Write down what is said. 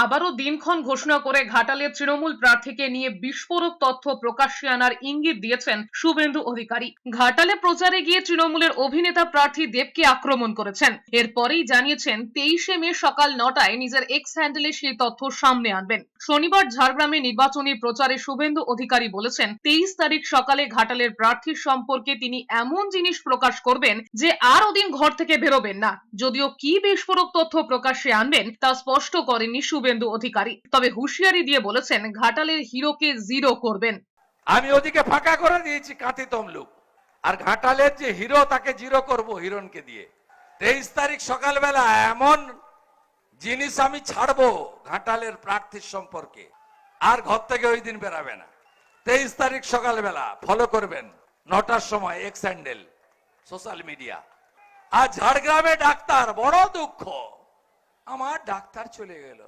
আবারও দিনক্ষণ ঘোষণা করে ঘাটালের তৃণমূল প্রার্থীকে নিয়ে বিস্ফোরক তথ্য প্রকাশ্যে আনার ইঙ্গিত দিয়েছেন শুভেন্দু অধিকারী। ঘাটালে প্রচারে গিয়ে তৃণমূলের অভিনেতা প্রার্থী দেবকে আক্রমণ করেছেন। এরপরেই জানিয়েছেন 23শে মে সকাল 9টায় নিজের এক্স হ্যান্ডেলে সেই তথ্য সামনে আনবেন। শনিবার ঝাড়গ্রামে নির্বাচনী প্রচারে শুভেন্দু অধিকারী বলেছেন 23 তারিখ সকালে ঘাটালের প্রার্থীর সম্পর্কে তিনি এমন জিনিস প্রকাশ করবেন যে আর ওদিন ঘর থেকে বেরোবেন না। যদিও কি বিস্ফোরক তথ্য প্রকাশ্যে আনবেন তা স্পষ্ট করেননি শুভেন্দু অধিকারী, তবে হুঁশিয়ারি দিয়ে বলেছেন ঘাটালের হিরোকে জিরো করবেন। আমি ওদিকে ফাঁকা করে দিয়েছি কাঁথি তমলুক, আর ঘাটালের যে হিরো তাকে জিরো করব হিরণকে দিয়ে। 23 তারিখ সকালবেলা এমন জিনিস আমি ছাড়বো ঘাটালের প্রার্থীর সম্পর্কে, আর ঘর থেকে ওই দিন বেরাবে না। 23 তারিখ সকালবেলা ফলো করবেন 9টার সময় এক্স হ্যান্ডেল সোশ্যাল মিডিয়া। আর ঝাড়গ্রামে ডাক্তার, বড় দুঃখ, আমার ডাক্তার চলে গেল।